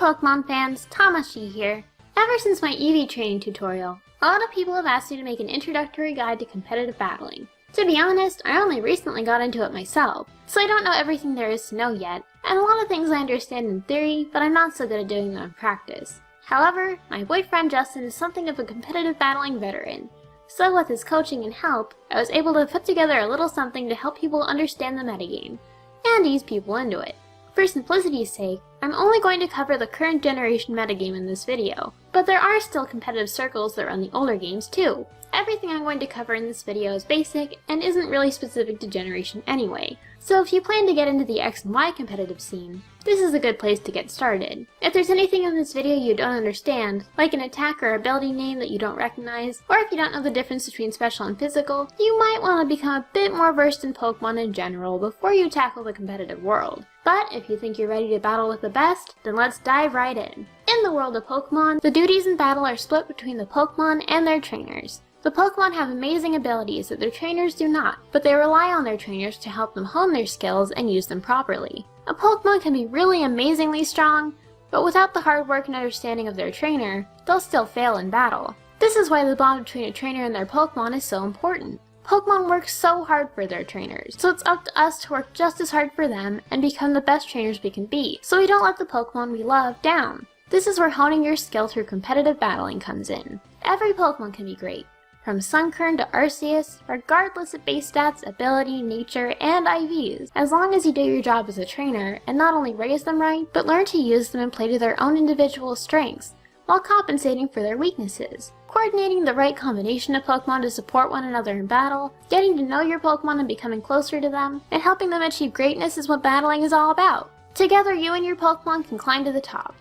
Pokemon fans, Tamashii here. Ever since my EV training tutorial, a lot of people have asked me to make an introductory guide to competitive battling. To be honest, I only recently got into it myself, so I don't know everything there is to know yet, and a lot of things I understand in theory, but I'm not so good at doing them in practice. However, my boyfriend Justin is something of a competitive battling veteran, so with his coaching and help, I was able to put together a little something to help people understand the metagame, and ease people into it. For simplicity's sake, I'm only going to cover the current generation metagame in this video, but there are still competitive circles that run the older games too. Everything I'm going to cover in this video is basic and isn't really specific to generation anyway, so if you plan to get into the X and Y competitive scene, this is a good place to get started. If there's anything in this video you don't understand, like an attack or ability name that you don't recognize, or if you don't know the difference between special and physical, you might want to become a bit more versed in Pokemon in general before you tackle the competitive world. But if you think you're ready to battle with the best, then let's dive right in. In the world of Pokemon, the duties in battle are split between the Pokemon and their trainers. The Pokemon have amazing abilities that their trainers do not, but they rely on their trainers to help them hone their skills and use them properly. A Pokemon can be really amazingly strong, but without the hard work and understanding of their trainer, they'll still fail in battle. This is why the bond between a trainer and their Pokemon is so important. Pokemon work so hard for their trainers, so it's up to us to work just as hard for them and become the best trainers we can be, so we don't let the Pokemon we love down. This is where honing your skill through competitive battling comes in. Every Pokemon can be great, from Sunkern to Arceus, regardless of base stats, ability, nature, and IVs, as long as you do your job as a trainer and not only raise them right, but learn to use them and play to their own individual strengths, while compensating for their weaknesses. Coordinating the right combination of Pokemon to support one another in battle, getting to know your Pokemon and becoming closer to them, and helping them achieve greatness is what battling is all about. Together, you and your Pokemon can climb to the top.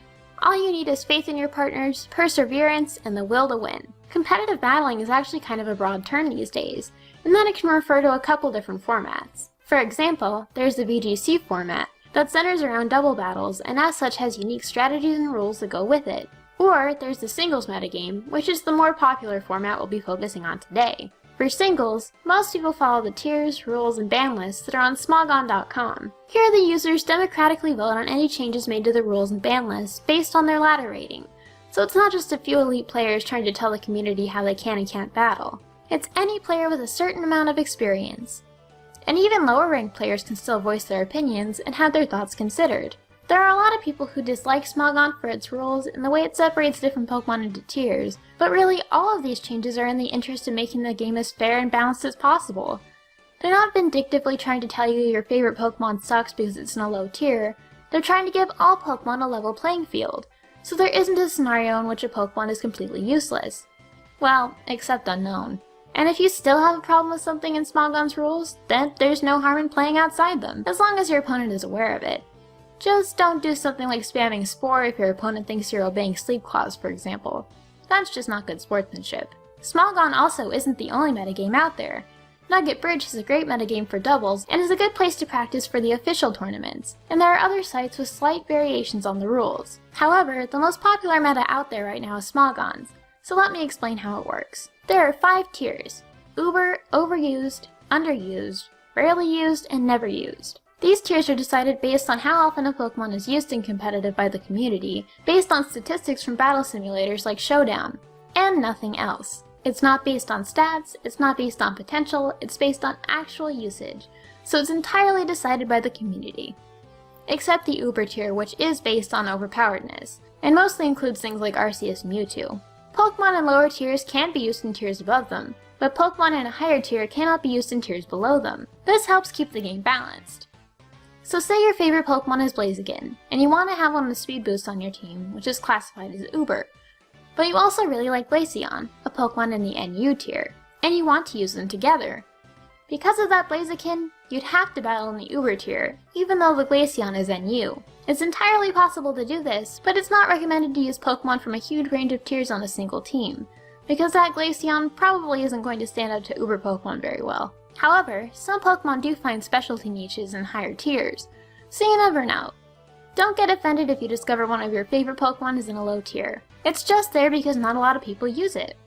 All you need is faith in your partners, perseverance, and the will to win. Competitive battling is actually kind of a broad term these days, in that it can refer to a couple different formats. For example, there's the VGC format, that centers around double battles and as such has unique strategies and rules that go with it. Or there's the singles metagame, which is the more popular format we'll be focusing on today. For singles, most people follow the tiers, rules, and ban lists that are on Smogon.com. Here the users democratically vote on any changes made to the rules and ban lists based on their ladder rating. So it's not just a few elite players trying to tell the community how they can and can't battle. It's any player with a certain amount of experience. And even lower ranked players can still voice their opinions and have their thoughts considered. There are a lot of people who dislike Smogon for its rules and the way it separates different Pokemon into tiers, but really all of these changes are in the interest of making the game as fair and balanced as possible. They're not vindictively trying to tell you your favorite Pokemon sucks because it's in a low tier, they're trying to give all Pokemon a level playing field, so there isn't a scenario in which a Pokemon is completely useless. Well, except unknown. And if you still have a problem with something in Smogon's rules, then there's no harm in playing outside them, as long as your opponent is aware of it. Just don't do something like spamming Spore if your opponent thinks you're obeying Sleep Clause, for example. That's just not good sportsmanship. Smogon also isn't the only metagame out there. Nugget Bridge is a great metagame for doubles and is a good place to practice for the official tournaments, and there are other sites with slight variations on the rules. However, the most popular meta out there right now is Smogon's, so let me explain how it works. There are 5 tiers: Uber, Overused, Underused, Rarely Used, and Never Used. These tiers are decided based on how often a Pokemon is used in competitive by the community, based on statistics from battle simulators like Showdown, and nothing else. It's not based on stats, it's not based on potential, it's based on actual usage, so it's entirely decided by the community. Except the Uber tier, which is based on overpoweredness, and mostly includes things like Arceus and Mewtwo. Pokemon in lower tiers can be used in tiers above them, but Pokemon in a higher tier cannot be used in tiers below them. This helps keep the game balanced. So say your favorite Pokemon is Blaziken, and you want to have one with speed boost on your team, which is classified as Uber. But you also really like Glaceon, a Pokemon in the NU tier, and you want to use them together. Because of that Blaziken, you'd have to battle in the Uber tier, even though the Glaceon is NU. It's entirely possible to do this, but it's not recommended to use Pokemon from a huge range of tiers on a single team, because that Glaceon probably isn't going to stand up to Uber Pokemon very well. However, some Pokemon do find specialty niches in higher tiers, so you never know. Don't get offended if you discover one of your favorite Pokemon is in a low tier. It's just there because not a lot of people use it.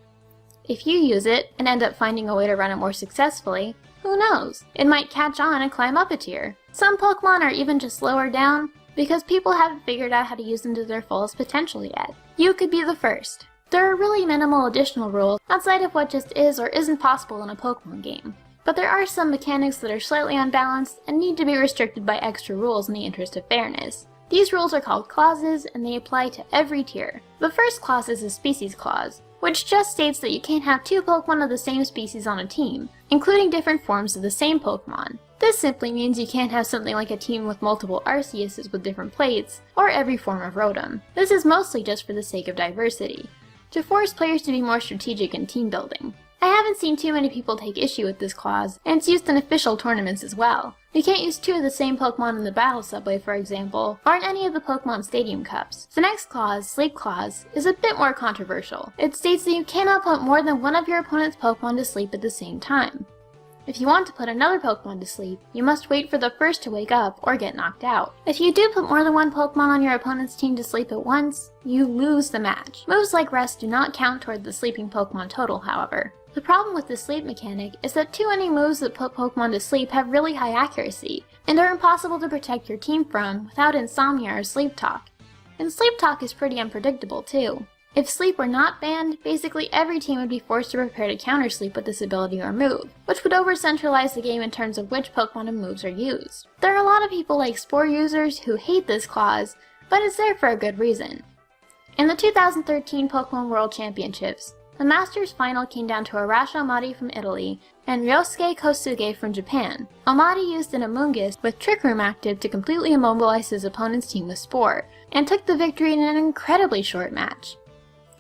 If you use it and end up finding a way to run it more successfully, who knows? It might catch on and climb up a tier. Some Pokemon are even just lower down, because people haven't figured out how to use them to their fullest potential yet. You could be the first. There are really minimal additional rules outside of what just is or isn't possible in a Pokemon game. But there are some mechanics that are slightly unbalanced and need to be restricted by extra rules in the interest of fairness. These rules are called clauses, and they apply to every tier. The first clause is a species clause, which just states that you can't have two Pokemon of the same species on a team, including different forms of the same Pokemon. This simply means you can't have something like a team with multiple Arceuses with different plates, or every form of Rotom. This is mostly just for the sake of diversity, to force players to be more strategic in team building. I haven't seen too many people take issue with this clause, and it's used in official tournaments as well. You can't use two of the same Pokemon in the Battle Subway, for example, or in any of the Pokemon Stadium Cups. The next clause, Sleep Clause, is a bit more controversial. It states that you cannot put more than one of your opponent's Pokemon to sleep at the same time. If you want to put another Pokemon to sleep, you must wait for the first to wake up or get knocked out. If you do put more than one Pokemon on your opponent's team to sleep at once, you lose the match. Moves like Rest do not count toward the sleeping Pokemon total, however. The problem with the sleep mechanic is that too many moves that put Pokemon to sleep have really high accuracy, and are impossible to protect your team from without insomnia or sleep talk. And sleep talk is pretty unpredictable too. If sleep were not banned, basically every team would be forced to prepare to counter sleep with this ability or move, which would over-centralize the game in terms of which Pokemon and moves are used. There are a lot of people like Spore users who hate this clause, but it's there for a good reason. In the 2013 Pokemon World Championships, the Masters final came down to Arashi Amati from Italy and Ryosuke Kosuge from Japan. Amati used an Amoonguss with Trick Room active to completely immobilize his opponent's team with Spore, and took the victory in an incredibly short match.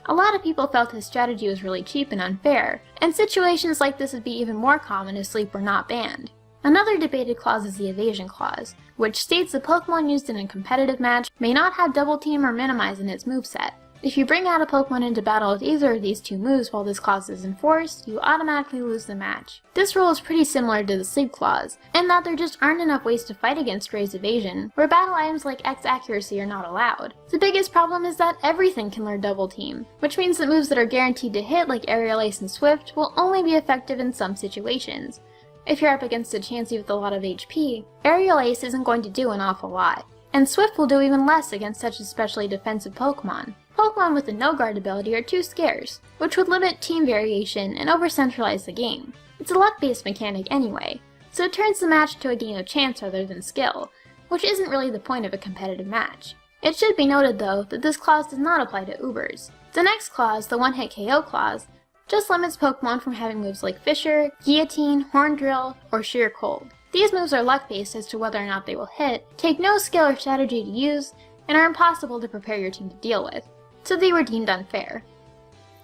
A lot of people felt his strategy was really cheap and unfair, and situations like this would be even more common if sleep were not banned. Another debated clause is the Evasion Clause, which states the Pokemon used in a competitive match may not have Double Team or Minimize in its moveset. If you bring out a Pokemon into battle with either of these two moves while this clause is enforced, you automatically lose the match. This rule is pretty similar to the Sleep Clause, in that there just aren't enough ways to fight against Ray's evasion, where battle items like X accuracy are not allowed. The biggest problem is that everything can learn Double Team, which means that moves that are guaranteed to hit like Aerial Ace and Swift will only be effective in some situations. If you're up against a Chansey with a lot of HP, Aerial Ace isn't going to do an awful lot, and Swift will do even less against such especially defensive Pokemon. Pokemon with the No Guard ability are too scarce, which would limit team variation and over-centralize the game. It's a luck-based mechanic anyway, so it turns the match to a game of chance rather than skill, which isn't really the point of a competitive match. It should be noted though that this clause does not apply to Ubers. The next clause, the One-Hit KO clause, just limits Pokemon from having moves like Fissure, Guillotine, Horn Drill, or Sheer Cold. These moves are luck-based as to whether or not they will hit, take no skill or strategy to use, and are impossible to prepare your team to deal with, so they were deemed unfair.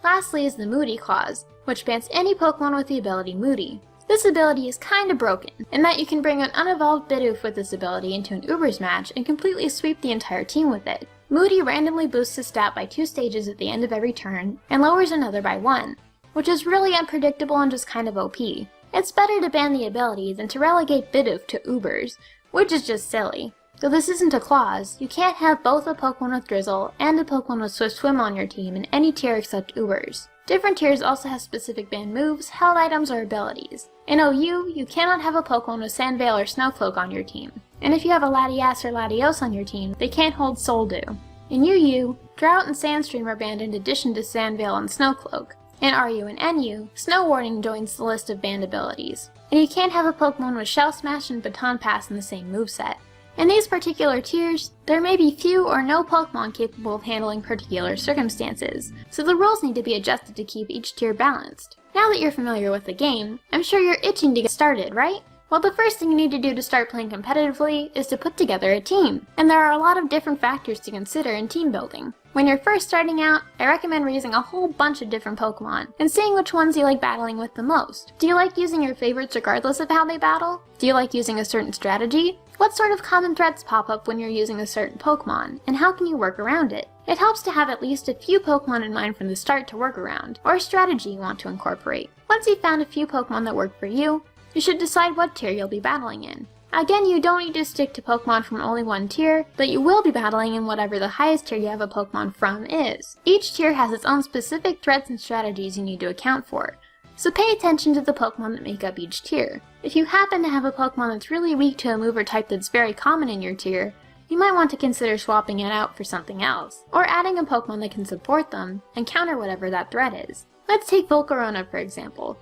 Lastly is the Moody Clause, which bans any Pokemon with the ability Moody. This ability is kinda broken, in that you can bring an unevolved Bidoof with this ability into an Ubers match and completely sweep the entire team with it. Moody randomly boosts his stat by 2 stages at the end of every turn, and lowers another by 1, which is really unpredictable and just kind of OP. It's better to ban the ability than to relegate Bidoof to Ubers, which is just silly. Though this isn't a clause, you can't have both a Pokemon with Drizzle and a Pokemon with Swift Swim on your team in any tier except Ubers. Different tiers also have specific banned moves, held items, or abilities. In OU, you cannot have a Pokemon with Sandveil or Snowcloak on your team. And if you have a Latias or Latios on your team, they can't hold Soul Dew. In UU, Drought and Sandstream are banned in addition to Sandveil and Snowcloak. In RU and NU, Snow Warning joins the list of banned abilities. And you can't have a Pokemon with Shell Smash and Baton Pass in the same moveset. In these particular tiers, there may be few or no Pokemon capable of handling particular circumstances, so the rules need to be adjusted to keep each tier balanced. Now that you're familiar with the game, I'm sure you're itching to get started, right? Well, the first thing you need to do to start playing competitively is to put together a team. And there are a lot of different factors to consider in team building. When you're first starting out, I recommend raising a whole bunch of different Pokemon, and seeing which ones you like battling with the most. Do you like using your favorites regardless of how they battle? Do you like using a certain strategy? What sort of common threats pop up when you're using a certain Pokemon, and how can you work around it? It helps to have at least a few Pokemon in mind from the start to work around, or a strategy you want to incorporate. Once you've found a few Pokemon that work for you, you should decide what tier you'll be battling in. Again, you don't need to stick to Pokemon from only one tier, but you will be battling in whatever the highest tier you have a Pokemon from is. Each tier has its own specific threats and strategies you need to account for, so pay attention to the Pokemon that make up each tier. If you happen to have a Pokemon that's really weak to a move or type that's very common in your tier, you might want to consider swapping it out for something else, or adding a Pokemon that can support them and counter whatever that threat is. Let's take Volcarona for example.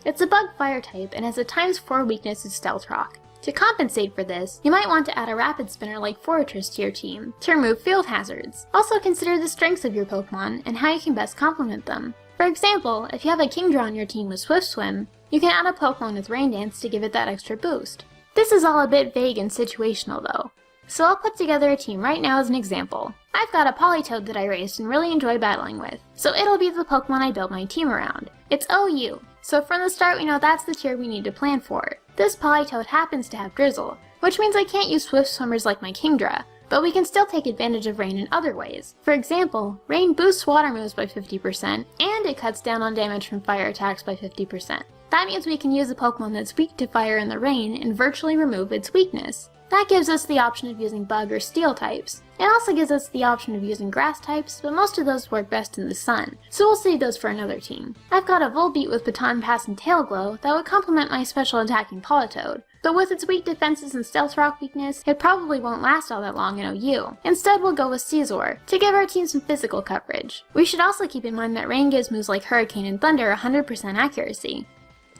It's a bug fire type and has a ×4 weakness to Stealth Rock. To compensate for this, you might want to add a Rapid Spinner like Forretress to your team to remove field hazards. Also consider the strengths of your Pokemon and how you can best complement them. For example, if you have a Kingdra on your team with Swift Swim, you can add a Pokemon with Rain Dance to give it that extra boost. This is all a bit vague and situational though, so I'll put together a team right now as an example. I've got a Politoed that I raced and really enjoy battling with, so it'll be the Pokemon I built my team around. It's OU, so from the start we know that's the tier we need to plan for. This Politoed happens to have Drizzle, which means I can't use Swift Swimmers like my Kingdra, but we can still take advantage of Rain in other ways. For example, Rain boosts water moves by 50%, and it cuts down on damage from fire attacks by 50%. That means we can use a Pokemon that's weak to fire in the rain and virtually remove its weakness. That gives us the option of using Bug or Steel types. It also gives us the option of using Grass types, but most of those work best in the sun, so we'll save those for another team. I've got a Volbeat with Baton Pass and Tail Glow that would complement my special attacking Politoed, but with its weak defenses and Stealth Rock weakness, it probably won't last all that long in OU. Instead, we'll go with Scizor, to give our team some physical coverage. We should also keep in mind that Rain gives moves like Hurricane and Thunder 100% accuracy.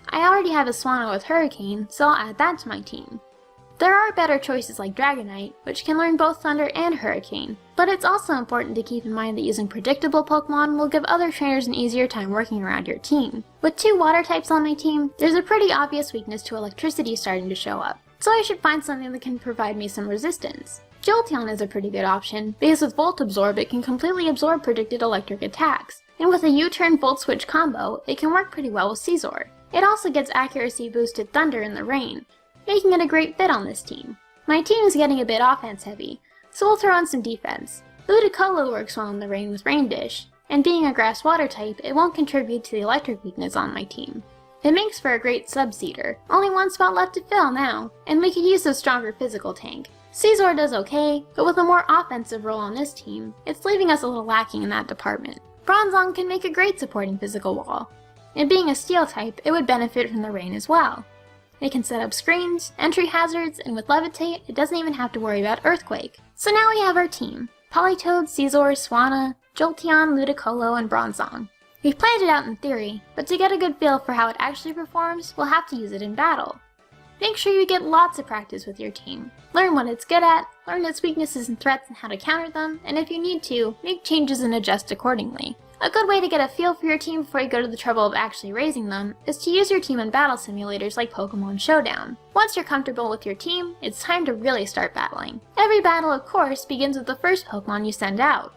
I already have a Swanna with Hurricane, so I'll add that to my team. There are better choices like Dragonite, which can learn both Thunder and Hurricane, but it's also important to keep in mind that using predictable Pokemon will give other trainers an easier time working around your team. With 2 water types on my team, there's a pretty obvious weakness to electricity starting to show up, so I should find something that can provide me some resistance. Jolteon is a pretty good option, because with Volt Absorb it can completely absorb predicted electric attacks, and with a U-turn Volt Switch combo, it can work pretty well with Scizor. It also gets accuracy boosted Thunder in the rain, making it a great fit on this team. My team is getting a bit offense heavy, so we'll throw in some defense. Ludicolo works well in the rain with Rain Dish, and being a grass water type, it won't contribute to the electric weakness on my team. It makes for a great sub-seeder. Only one spot left to fill now, and we could use a stronger physical tank. Scizor does okay, but with a more offensive role on this team, it's leaving us a little lacking in that department. Bronzong can make a great supporting physical wall, and being a steel type, it would benefit from the rain as well. It can set up screens, entry hazards, and with Levitate, it doesn't even have to worry about Earthquake. So now we have our team: Politoed, Scizor, Swanna, Jolteon, Ludicolo, and Bronzong. We've planned it out in theory, but to get a good feel for how it actually performs, we'll have to use it in battle. Make sure you get lots of practice with your team. Learn what it's good at, learn its weaknesses and threats and how to counter them, and if you need to, make changes and adjust accordingly. A good way to get a feel for your team before you go to the trouble of actually raising them is to use your team in battle simulators like Pokémon Showdown. Once you're comfortable with your team, it's time to really start battling. Every battle, of course, begins with the first Pokémon you send out,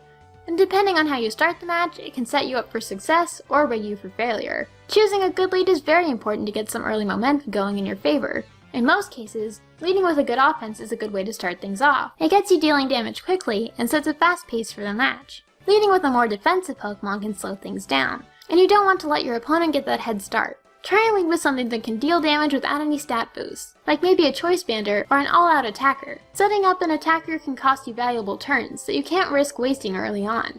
and depending on how you start the match, it can set you up for success or rig you for failure. Choosing a good lead is very important to get some early momentum going in your favor. In most cases, leading with a good offense is a good way to start things off. It gets you dealing damage quickly and sets a fast pace for the match. Leading with a more defensive Pokemon can slow things down, and you don't want to let your opponent get that head start. Try and lead with something that can deal damage without any stat boosts, like maybe a Choice Bander or an all-out attacker. Setting up an attacker can cost you valuable turns that you can't risk wasting early on.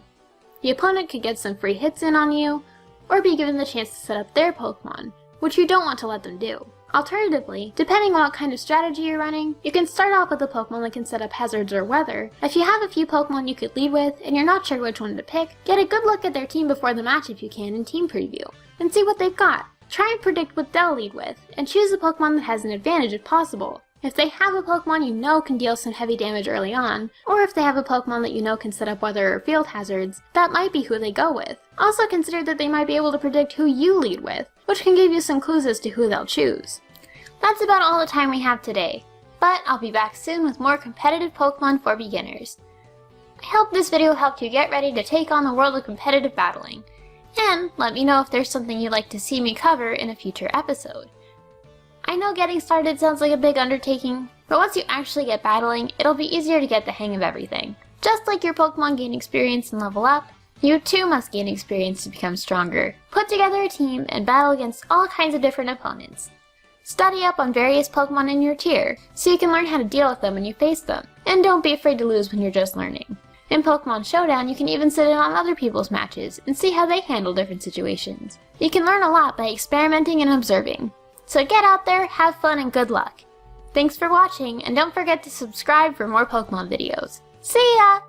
The opponent could get some free hits in on you, or be given the chance to set up their Pokemon, which you don't want to let them do. Alternatively, depending on what kind of strategy you're running, you can start off with a Pokemon that can set up hazards or weather. If you have a few Pokemon you could lead with, and you're not sure which one to pick, get a good look at their team before the match if you can in Team Preview, and see what they've got. Try and predict what they'll lead with, and choose a Pokemon that has an advantage if possible. If they have a Pokemon you know can deal some heavy damage early on, or if they have a Pokemon that you know can set up weather or field hazards, that might be who they go with. Also consider that they might be able to predict who you lead with, which can give you some clues as to who they'll choose. That's about all the time we have today, but I'll be back soon with more competitive Pokemon for beginners. I hope this video helped you get ready to take on the world of competitive battling, and let me know if there's something you'd like to see me cover in a future episode. I know getting started sounds like a big undertaking, but once you actually get battling, it'll be easier to get the hang of everything. Just like your Pokemon gain experience and level up, you too must gain experience to become stronger. Put together a team and battle against all kinds of different opponents. Study up on various Pokemon in your tier, so you can learn how to deal with them when you face them, and don't be afraid to lose when you're just learning. In Pokemon Showdown, you can even sit in on other people's matches and see how they handle different situations. You can learn a lot by experimenting and observing. So get out there, have fun, and good luck. Thanks for watching, and don't forget to subscribe for more Pokemon videos. See ya!